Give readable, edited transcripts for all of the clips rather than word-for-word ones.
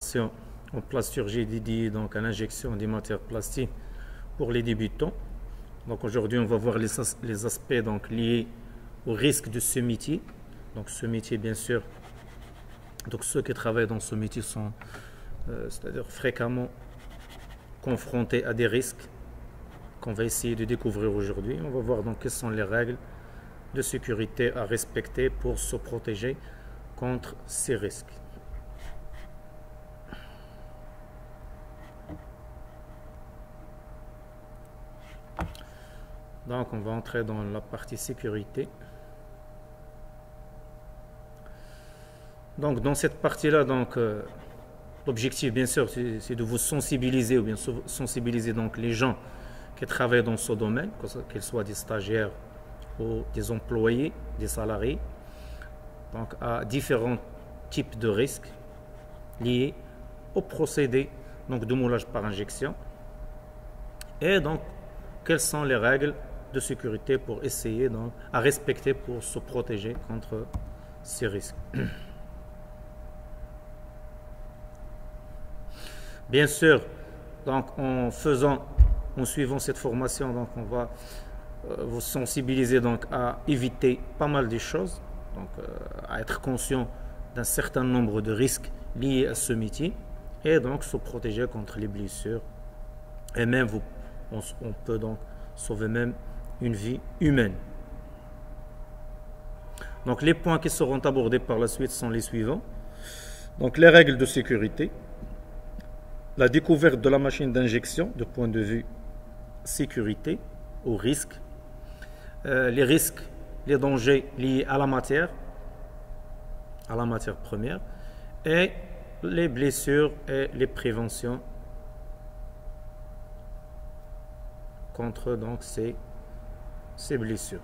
formation en plasturgie dédiée donc à l'injection des matières plastiques pour les débutants. Donc aujourd'hui, on va voir les aspects donc liés au risque de ce métier. Donc ce métier, bien sûr, donc ceux qui travaillent dans ce métier sont c'est-à-dire fréquemment confrontés à des risques qu'on va essayer de découvrir aujourd'hui. On va voir donc quelles sont les règles de sécurité à respecter pour se protéger contre ces risques. Donc on va entrer dans la partie sécurité. Donc dans cette partie-là, donc l'objectif bien sûr c'est de vous sensibiliser ou bien sensibiliser donc les gens qui travaillent dans ce domaine, qu'ils soient des stagiaires ou des employés, des salariés, donc à différents types de risques liés au procédé donc de moulage par injection et donc quelles sont les règles de sécurité pour essayer donc à respecter pour se protéger contre ces risques. Bien sûr, donc en suivant cette formation, donc on va vous sensibiliser donc à éviter pas mal de choses, donc à être conscient d'un certain nombre de risques liés à ce métier et donc se protéger contre les blessures et même on peut donc sauver même une vie humaine. Donc les points qui seront abordés par la suite sont les suivants. Donc les règles de sécurité, la découverte de la machine d'injection de point de vue sécurité ou risque, les risques, les dangers liés à la matière première et les blessures et les préventions contre donc ces blessures.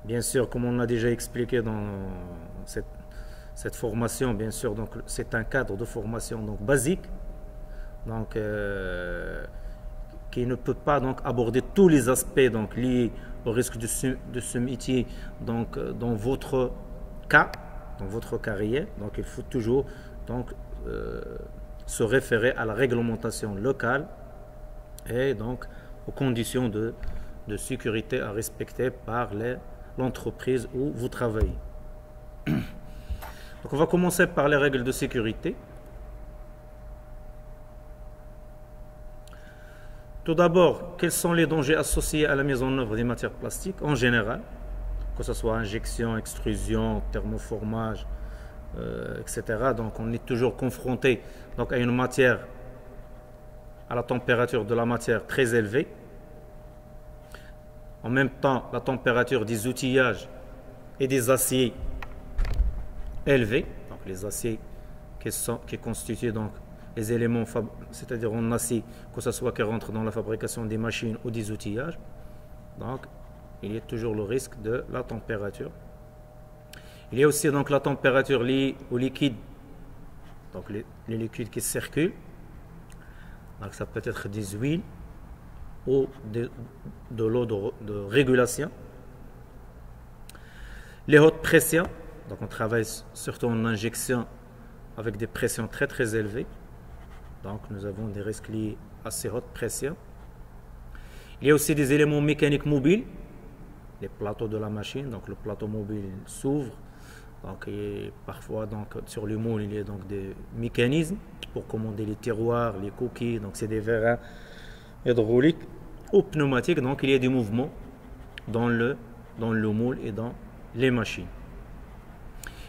Bien sûr, comme on a déjà expliqué dans cette formation, bien sûr, donc c'est un cadre de formation donc basique, donc qui ne peut pas donc aborder tous les aspects donc liés au risque de ce métier donc dans votre cas, dans votre carrière. Donc il faut toujours donc se référer à la réglementation locale et donc aux conditions de sécurité à respecter par l'entreprise où vous travaillez. Donc on va commencer par les règles de sécurité. Tout d'abord, quels sont les dangers associés à la mise en œuvre des matières plastiques en général, que ce soit injection, extrusion, thermoformage, etc. Donc on est toujours confronté donc, à une matière, à la température de la matière très élevée. En même temps, la température des outillages et des aciers élevés, donc les aciers qui constituent donc les éléments, c'est-à-dire en acier, que ce soit qui rentre dans la fabrication des machines ou des outillages. Donc, il y a toujours le risque de la température. Il y a aussi donc la température liée au liquide, donc les liquides qui circulent. Donc, ça peut être des huiles ou de l'eau de régulation. Les hautes pressions, donc on travaille surtout en injection avec des pressions très très élevées. Donc nous avons des risques liés à ces hautes pressions. Il y a aussi des éléments mécaniques mobiles, les plateaux de la machine. Donc le plateau mobile s'ouvre. Donc et parfois donc sur le moule il y a donc des mécanismes pour commander les tiroirs, les coquilles. Donc c'est des vérins hydrauliques ou pneumatiques. Donc il y a des mouvements dans le moule et dans les machines.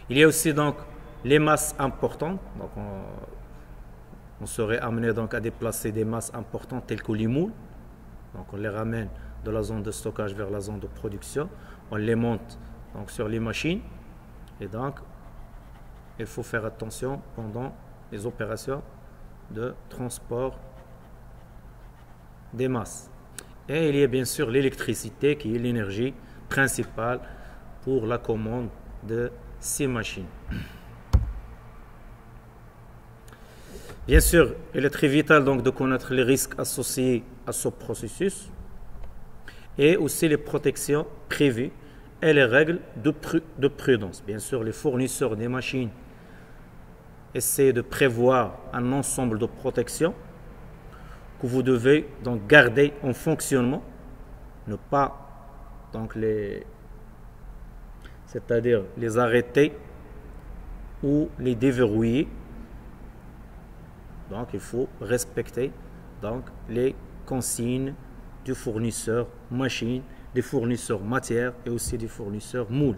Il y a aussi donc les masses importantes. Donc on serait amené donc à déplacer des masses importantes telles que les moules. Donc on les ramène de la zone de stockage vers la zone de production. On les monte donc sur les machines. Et donc il faut faire attention pendant les opérations de transport des masses. Et il y a bien sûr l'électricité qui est l'énergie principale pour la commande de ces machines. Bien sûr, il est très vital donc de connaître les risques associés à ce processus et aussi les protections prévues et les règles de prudence. Bien sûr, les fournisseurs des machines essaient de prévoir un ensemble de protections que vous devez donc garder en fonctionnement, ne pas donc c'est-à-dire les arrêter ou les déverrouiller. Donc il faut respecter donc les consignes du fournisseur machine, des fournisseurs matière et aussi des fournisseurs moules.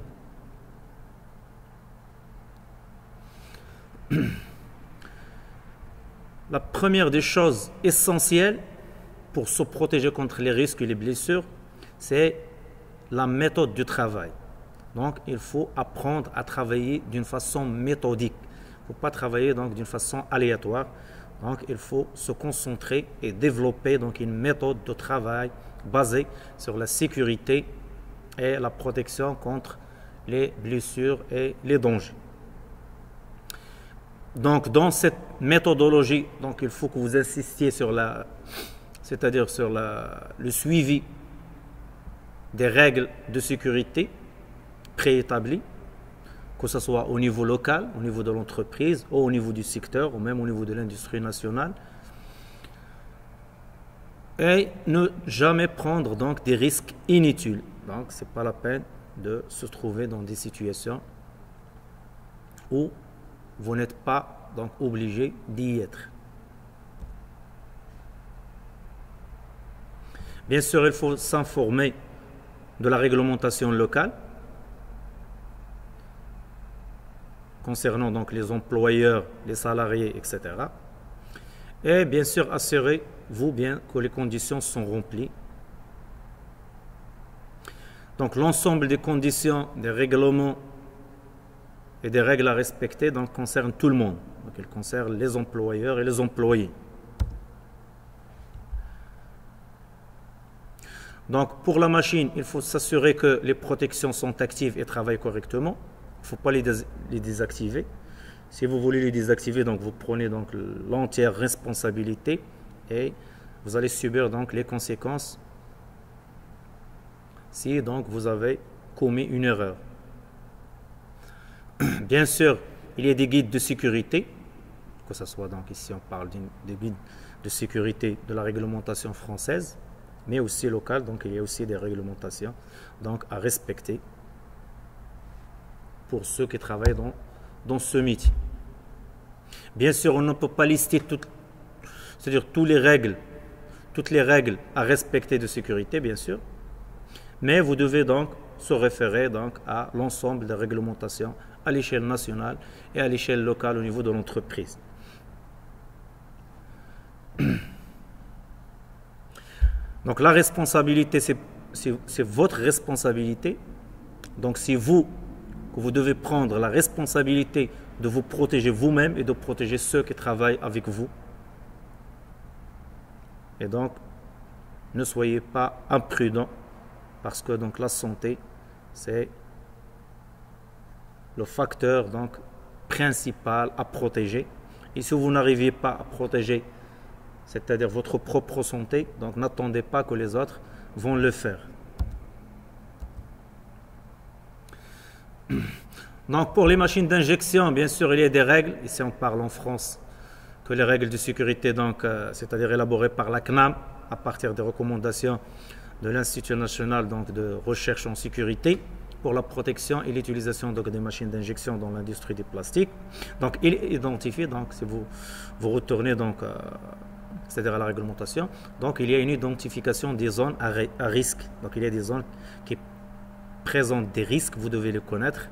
La première des choses essentielles pour se protéger contre les risques et les blessures, c'est la méthode du travail. Donc, il faut apprendre à travailler d'une façon méthodique. Il ne faut pas travailler donc d'une façon aléatoire. Donc, il faut se concentrer et développer donc une méthode de travail basée sur la sécurité et la protection contre les blessures et les dangers. Donc, dans cette méthodologie, donc, il faut que vous insistiez sur c'est-à-dire sur le suivi des règles de sécurité préétablies, que ce soit au niveau local, au niveau de l'entreprise, ou au niveau du secteur, ou même au niveau de l'industrie nationale. Et ne jamais prendre donc des risques inutiles. Donc, ce n'est pas la peine de se trouver dans des situations où vous n'êtes pas donc obligé d'y être. Bien sûr, il faut s'informer de la réglementation locale concernant donc les employeurs, les salariés, etc. Et bien sûr, assurez-vous bien que les conditions sont remplies. Donc l'ensemble des conditions, des règlements et des règles à respecter donc, concernent tout le monde. Donc elles concernent les employeurs et les employés. Donc pour la machine, il faut s'assurer que les protections sont actives et travaillent correctement. Il ne faut pas les désactiver. Si vous voulez les désactiver, donc vous prenez donc l'entière responsabilité et vous allez subir donc les conséquences si donc vous avez commis une erreur. Bien sûr, il y a des guides de sécurité, que ce soit donc ici on parle des guides de sécurité de la réglementation française, mais aussi locale, donc il y a aussi des réglementations donc à respecter pour ceux qui travaillent dans ce métier. Bien sûr, on ne peut pas lister toutes les règles à respecter de sécurité, bien sûr, mais vous devez donc se référer donc à l'ensemble des réglementations à l'échelle nationale et à l'échelle locale au niveau de l'entreprise. Donc la responsabilité, c'est votre responsabilité. Donc c'est vous que vous devez prendre la responsabilité de vous protéger vous-même et de protéger ceux qui travaillent avec vous. Et donc, ne soyez pas imprudents parce que donc, la santé, c'est le facteur donc, principal à protéger. Et si vous n'arrivez pas à protéger, c'est-à-dire votre propre santé, donc n'attendez pas que les autres vont le faire. Donc pour les machines d'injection, bien sûr, il y a des règles. Ici, on parle en France que les règles de sécurité, donc, c'est-à-dire élaborées par la CNAM à partir des recommandations de l'Institut national donc, de recherche en sécurité pour la protection et l'utilisation donc, des machines d'injection dans l'industrie des plastiques. Donc il est identifié, donc si vous retournez donc, c'est-à-dire à la réglementation, donc il y a une identification des zones à risque. Donc il y a des zones qui présentent des risques, vous devez les connaître,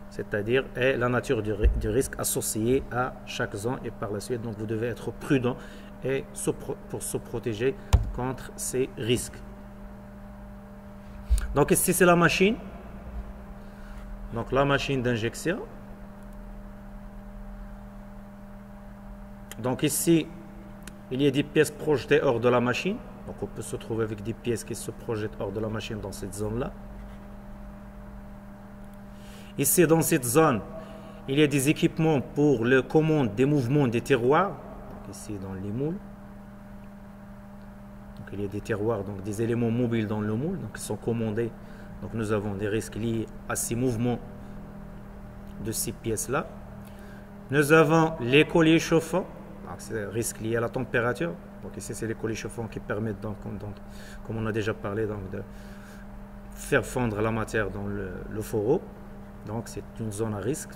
c'est-à-dire la nature du risque associé à chaque zone et par la suite, donc vous devez être prudent et pour se protéger contre ces risques. Donc ici c'est la machine, donc la machine d'injection. Donc ici il y a des pièces projetées hors de la machine, donc on peut se trouver avec des pièces qui se projettent hors de la machine dans cette zone-là. Ici, dans cette zone, il y a des équipements pour la commande des mouvements des tiroirs. Donc ici, dans les moules. Donc il y a des tiroirs, donc des éléments mobiles dans le moule, donc qui sont commandés Donc nous avons des risques liés à ces mouvements de ces pièces-là. Nous avons les colliers chauffants, c'est des risques liés à la température. Donc ici c'est les colliers chauffants qui permettent donc, comme on a déjà parlé, donc, de faire fondre la matière dans le fourreau. Donc c'est une zone à risque.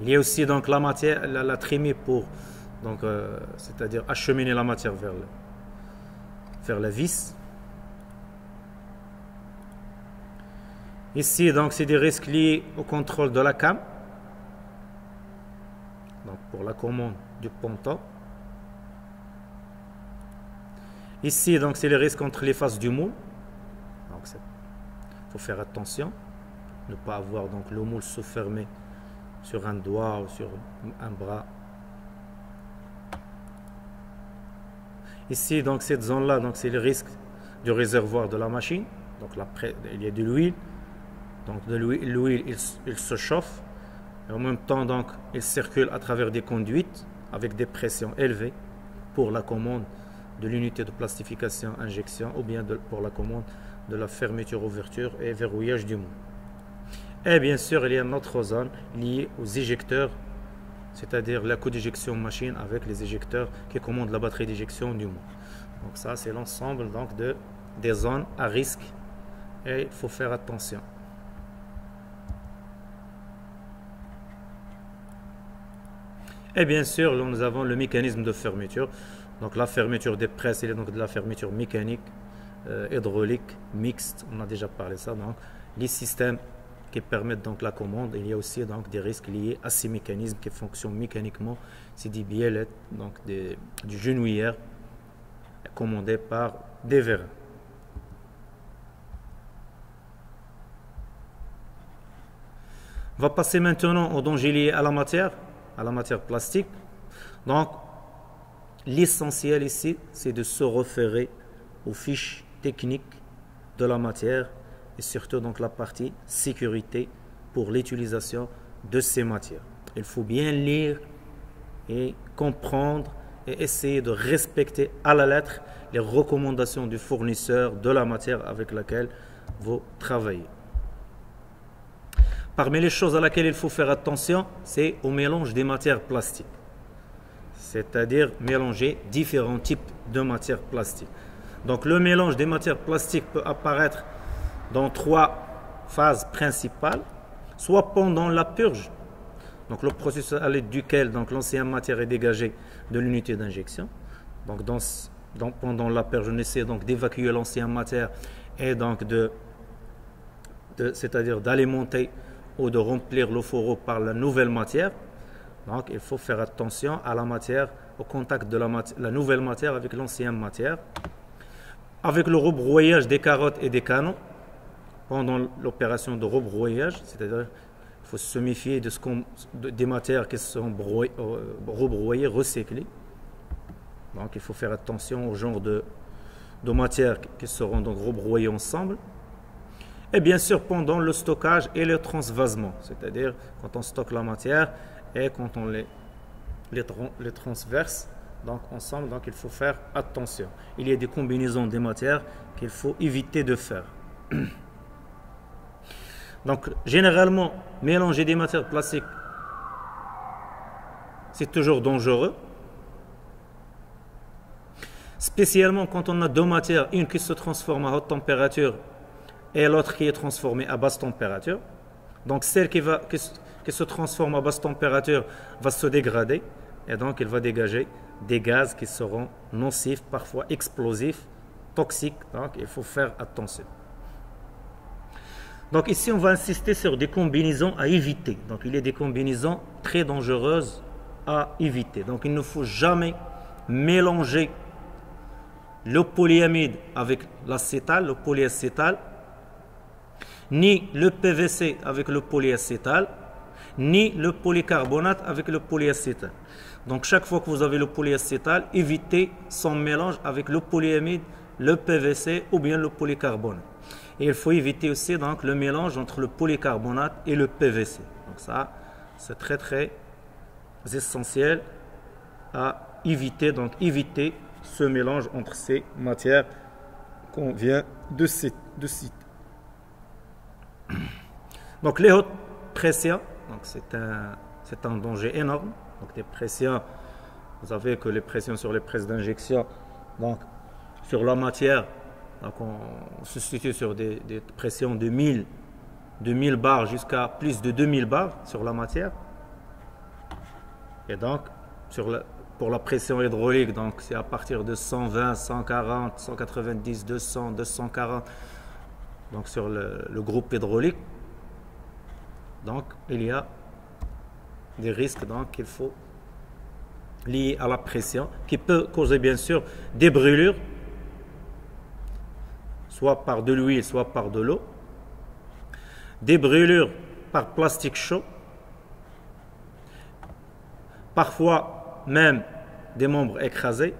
Il y a aussi donc la matière, la trémie pour, donc c'est-à-dire acheminer la matière vers la vis. Ici donc c'est des risques liés au contrôle de la came. Donc pour la commande du ponton. Ici donc c'est les risques entre les faces du moule. Donc il faut faire attention, ne pas avoir donc le moule se fermer sur un doigt ou sur un bras. Ici donc cette zone là donc c'est le risque du réservoir de la machine. Donc là il y a de l'huile. Donc de l'huile il se chauffe et en même temps donc il circule à travers des conduites avec des pressions élevées pour la commande de l'unité de plastification injection ou bien pour la commande de la fermeture, ouverture et verrouillage du moule. Et bien sûr il y a une autre zone liée aux éjecteurs, c'est-à-dire la co-déjection machine avec les éjecteurs qui commandent la batterie d'éjection du moule. Donc ça c'est l'ensemble donc des zones à risque et il faut faire attention. Et bien sûr, là, nous avons le mécanisme de fermeture. Donc la fermeture des presses, il y a donc de la fermeture mécanique, hydraulique, mixte. On a déjà parlé de ça. Donc les systèmes qui permettent donc la commande. Il y a aussi donc des risques liés à ces mécanismes qui fonctionnent mécaniquement. C'est des biellettes, donc du genouillère commandé par des vérins. On va passer maintenant aux dangers liés à la matière plastique. Donc, l'essentiel ici, c'est de se référer aux fiches techniques de la matière et surtout donc la partie sécurité pour l'utilisation de ces matières. Il faut bien lire et comprendre et essayer de respecter à la lettre les recommandations du fournisseur de la matière avec laquelle vous travaillez. Parmi les choses à laquelle il faut faire attention, c'est au mélange des matières plastiques. C'est-à-dire mélanger différents types de matières plastiques. Donc le mélange des matières plastiques peut apparaître dans 3 phases principales, soit pendant la purge, donc le processus à l'aide duquel l'ancienne matière est dégagée de l'unité d'injection. Donc pendant la purge, on essaie donc d'évacuer l'ancienne matière et donc c'est-à-dire d'alimenter ou de remplir le fourreau par la nouvelle matière. Donc il faut faire attention à la matière, au contact de la nouvelle matière avec l'ancienne matière. Avec le rebrouillage des carottes et des canons, pendant l'opération de rebrouillage, c'est-à-dire il faut se méfier des matières qui sont rebrouillées, recyclées. Donc il faut faire attention au genre de matières qui seront donc rebrouillées ensemble. Et bien sûr pendant le stockage et le transvasement, c'est-à-dire quand on stocke la matière et quand on les transverse donc ensemble, donc il faut faire attention. Il y a des combinaisons des matières qu'il faut éviter de faire. Donc généralement, mélanger des matières plastiques, c'est toujours dangereux. Spécialement quand on a 2 matières, une qui se transforme à haute température et l'autre qui est transformée à basse température. Donc celle qui se transforme à basse température va se dégrader et donc elle va dégager des gaz qui seront nocifs, parfois explosifs, toxiques. Donc il faut faire attention. Donc ici on va insister sur des combinaisons à éviter. Donc il y a des combinaisons très dangereuses à éviter. Donc il ne faut jamais mélanger le polyamide avec l'acétal, le polyacétal, ni le PVC avec le polyacétal, ni le polycarbonate avec le polyacétal. Donc chaque fois que vous avez le polyacétal, évitez son mélange avec le polyamide, le PVC ou bien le polycarbonate. Et il faut éviter aussi donc le mélange entre le polycarbonate et le PVC. Donc ça, c'est très très essentiel à éviter. Donc éviter ce mélange entre ces matières qu'on vient de citer. Donc les hautes pressions, c'est un danger énorme. Donc des pressions, vous savez que les pressions sur les presses d'injection, donc sur la matière, donc on se situe sur des pressions de 1000 bars jusqu'à plus de 2000 bars sur la matière. Et donc pour la pression hydraulique, donc c'est à partir de 120, 140, 190, 200, 240. Donc sur le groupe hydraulique, donc il y a des risques donc qu'il faut liés à la pression qui peut causer bien sûr des brûlures, soit par de l'huile, soit par de l'eau, des brûlures par plastique chaud, parfois même des membres écrasés,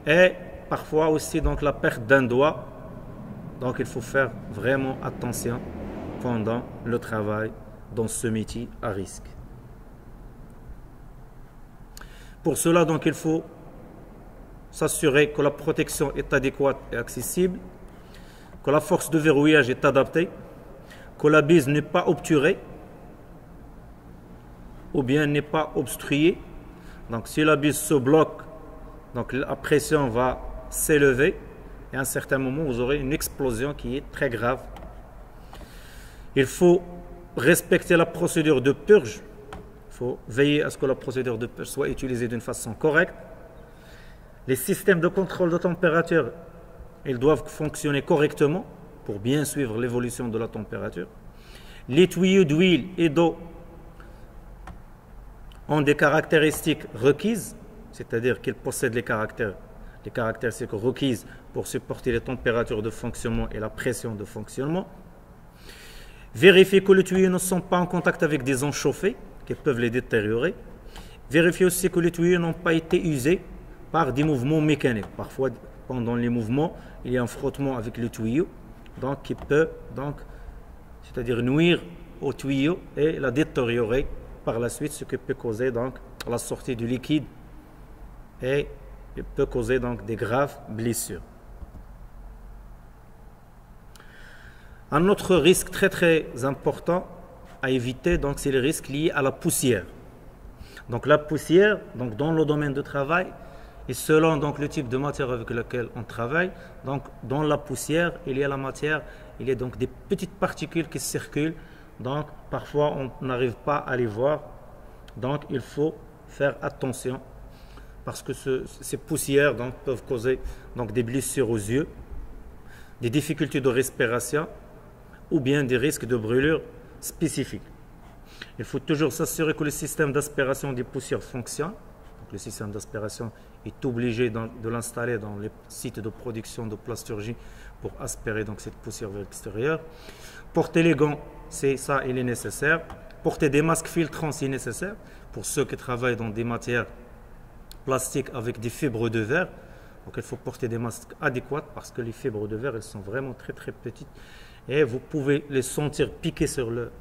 et parfois aussi donc la perte d'un doigt. Donc il faut faire vraiment attention pendant le travail dans ce métier à risque. Pour cela, donc, il faut s'assurer que la protection est adéquate et accessible, que la force de verrouillage est adaptée, que la bise n'est pas obturée ou bien n'est pas obstruée. Donc si la bise se bloque, donc la pression va s'élever et à un certain moment vous aurez une explosion qui est très grave. Il faut respecter la procédure de purge. Il faut veiller à ce que la procédure de purge soit utilisée d'une façon correcte. Les systèmes de contrôle de température, ils doivent fonctionner correctement pour bien suivre l'évolution de la température. Les tuyaux d'huile et d'eau ont des caractéristiques requises, c'est-à-dire qu'ils possèdent les caractéristiques requises pour supporter les températures de fonctionnement et la pression de fonctionnement. Vérifiez que les tuyaux ne sont pas en contact avec des eaux chauffées qui peuvent les détériorer. Vérifiez aussi que les tuyaux n'ont pas été usés par des mouvements mécaniques. Parfois, pendant les mouvements, il y a un frottement avec le tuyau, donc qui peut c'est-à-dire nuire au tuyau et la détériorer par la suite, ce qui peut causer donc la sortie du liquide et peut causer donc des graves blessures. Un autre risque très très important à éviter, donc c'est le risque lié à la poussière. Donc la poussière, donc dans le domaine de travail, et selon donc le type de matière avec laquelle on travaille, donc dans la poussière, il y a la matière, il y a donc des petites particules qui circulent, donc parfois on n'arrive pas à les voir, donc il faut faire attention parce que ces poussières donc peuvent causer donc des blessures aux yeux, des difficultés de respiration ou bien des risques de brûlure spécifiques. Il faut toujours s'assurer que le système d'aspiration des poussières fonctionne. Donc, le système d'aspiration est obligé de l'installer dans les sites de production de plasturgie pour aspirer donc cette poussière vers l'extérieur. Porter les gants, ça, il est nécessaire. Porter des masques filtrants, c'est nécessaire pour ceux qui travaillent dans des matières plastiques avec des fibres de verre. Donc il faut porter des masques adéquats parce que les fibres de verre, elles sont vraiment très très petites et vous pouvez les sentir piquer sur le...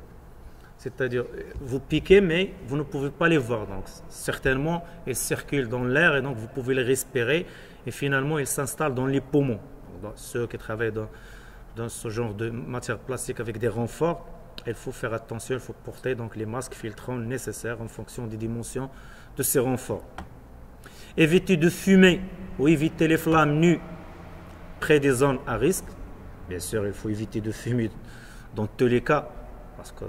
C'est-à-dire, vous piquez, mais vous ne pouvez pas les voir. Donc, certainement, elles circulent dans l'air et donc vous pouvez les respirer. Et finalement, elles s'installent dans les poumons. Donc, ceux qui travaillent dans ce genre de matière plastique avec des renforts, il faut faire attention, il faut porter donc les masques filtrants nécessaires en fonction des dimensions de ces renforts. Éviter de fumer ou éviter les flammes nues près des zones à risque. Bien sûr, il faut éviter de fumer dans tous les cas, parce que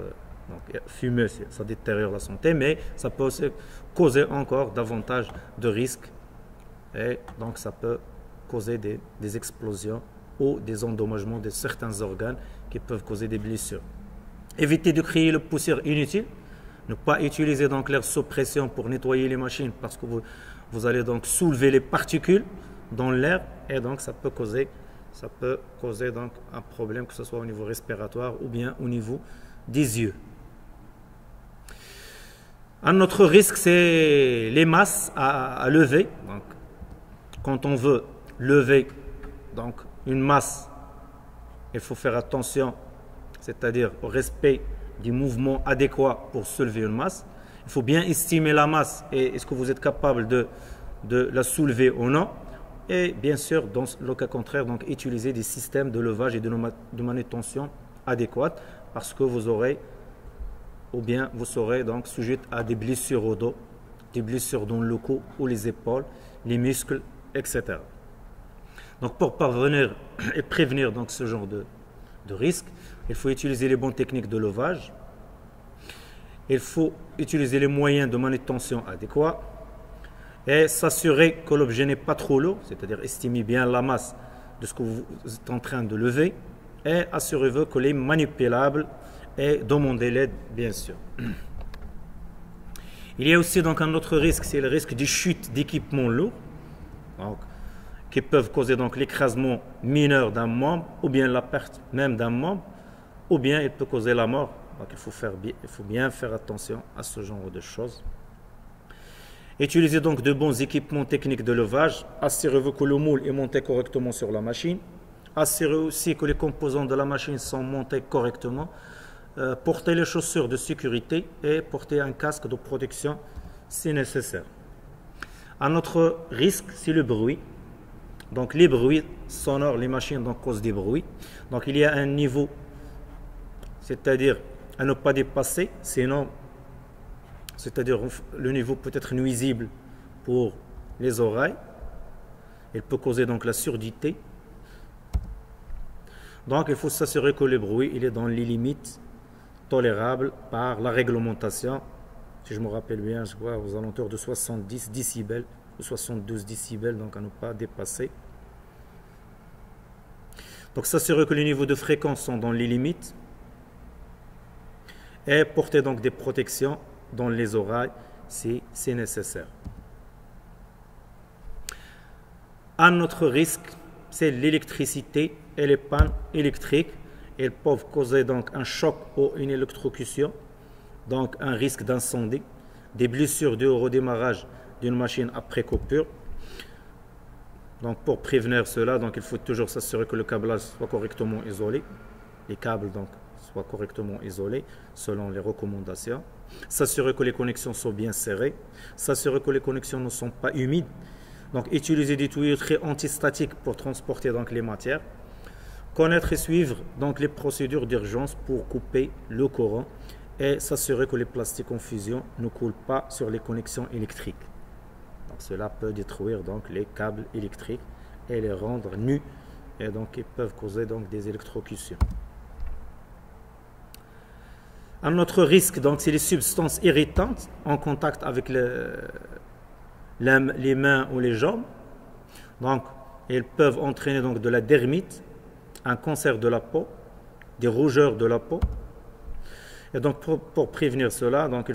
donc, fumer, ça détériore la santé, mais ça peut aussi causer encore davantage de risques. Et donc, ça peut causer des explosions ou des endommagements de certains organes qui peuvent causer des blessures. Éviter de créer la poussière inutile. Ne pas utiliser donc l'air sous pression pour nettoyer les machines parce que vous allez donc soulever les particules dans l'air et donc ça peut causer donc un problème, que ce soit au niveau respiratoire ou bien au niveau des yeux. Un autre risque, c'est les masses à lever. Donc, quand on veut lever donc, une masse, il faut faire attention, c'est-à-dire au respect du mouvement adéquat pour soulever une masse. Il faut bien estimer la masse et est-ce que vous êtes capable de la soulever ou non. Et bien sûr, dans le cas contraire, donc, utiliser des systèmes de levage et de manutention adéquate parce que vous aurez ou bien vous serez donc sujet à des blessures au dos, des blessures dans le cou ou les épaules, les muscles, etc. Donc pour parvenir et prévenir donc ce genre de risque, il faut utiliser les bonnes techniques de levage, il faut utiliser les moyens de manutention adéquats et s'assurer que l'objet n'est pas trop lourd, c'est-à-dire estimer bien la masse de ce que vous êtes en train de lever et assurez-vous que les manipulables et demandez l'aide bien sûr. Il y a aussi donc un autre risque, c'est le risque de chute d'équipements lourds donc, qui peuvent causer donc l'écrasement mineur d'un membre ou bien la perte même d'un membre ou bien il peut causer la mort. Donc il faut bien faire attention à ce genre de choses. Utilisez donc de bons équipements techniques de levage. Assurez-vous que le moule est monté correctement sur la machine. Assurez-vous aussi que les composants de la machine sont montés correctement. Portez les chaussures de sécurité et portez un casque de protection si nécessaire. Un autre risque, c'est le bruit. Donc les bruits sonores, les machines donc, causent des bruits. Donc il y a un niveau, c'est-à-dire à ne pas dépasser, sinon, c'est-à-dire le niveau peut être nuisible pour les oreilles. Il peut causer donc la surdité. Donc il faut s'assurer que le bruit il est dans les limites tolérables par la réglementation. Si je me rappelle bien, je crois aux alentours de 70 décibels ou 72 décibels, donc à ne pas dépasser. Donc s'assurer que les niveaux de fréquence sont dans les limites et porter donc des protections dans les oreilles si c'est nécessaire. Un autre risque, c'est l'électricité et les pannes électriques. Elles peuvent causer donc un choc ou une électrocution, donc un risque d'incendie, des blessures dues au redémarrage d'une machine après coupure. Donc pour prévenir cela, donc il faut toujours s'assurer que le câblage soit correctement isolé, les câbles donc soient correctement isolés selon les recommandations, s'assurer que les connexions sont bien serrées, s'assurer que les connexions ne sont pas humides, donc utiliser des tuyauteries antistatiques pour transporter donc les matières, connaître et suivre donc les procédures d'urgence pour couper le courant et s'assurer que les plastiques en fusion ne coulent pas sur les connexions électriques. Donc cela peut détruire donc les câbles électriques et les rendre nus et donc ils peuvent causer donc des électrocutions. Un autre risque donc c'est les substances irritantes en contact avec les mains ou les jambes. Donc elles peuvent entraîner donc de la dermite, un cancer de la peau, des rougeurs de la peau. Et donc pour prévenir cela, donc il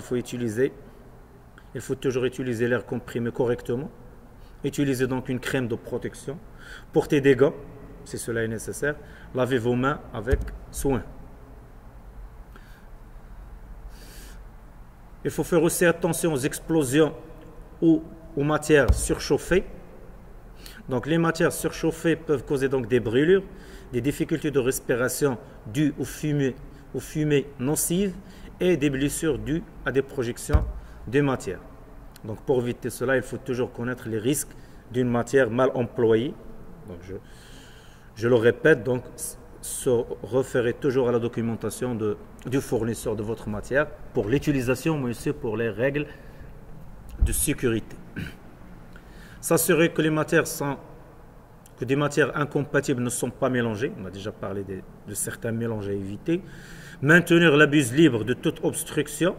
faut toujours utiliser l'air comprimé correctement, utiliser donc une crème de protection, porter des gants si cela est nécessaire, lavez vos mains avec soin. Il faut faire aussi attention aux explosions ou aux matières surchauffées. Donc les matières surchauffées peuvent causer donc des brûlures, des difficultés de respiration dues aux fumées nocives et des blessures dues à des projections de matière. Donc pour éviter cela, il faut toujours connaître les risques d'une matière mal employée. Donc je le répète, donc se référer toujours à la documentation du fournisseur de votre matière pour l'utilisation, mais aussi pour les règles de sécurité. S'assurer que des matières incompatibles ne sont pas mélangées. On a déjà parlé de certains mélanges à éviter. Maintenir la buse libre de toute obstruction.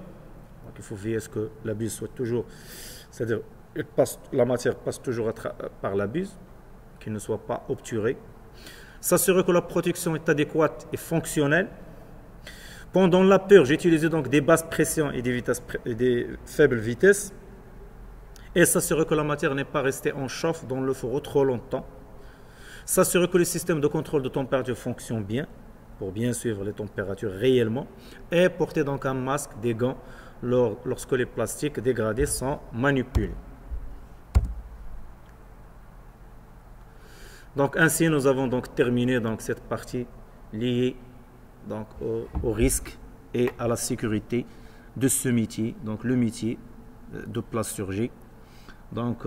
Donc il faut veiller à ce que la buse soit toujours, c'est-à-dire la matière passe toujours par la buse, qu'il ne soit pas obturée. S'assurer que la protection est adéquate et fonctionnelle. Pendant la purge, utiliser donc des basses pressions et des faibles vitesses. Et s'assurer que la matière n'est pas restée en chauffe dans le fourreau trop longtemps. S'assurer que le système de contrôle de température fonctionne bien, pour bien suivre les températures réellement. Et porter donc un masque, des gants, lorsque les plastiques dégradés sont manipulés. Donc ainsi, nous avons donc terminé donc, cette partie liée donc, au risque et à la sécurité de ce métier, donc le métier de plasturgie. Donc,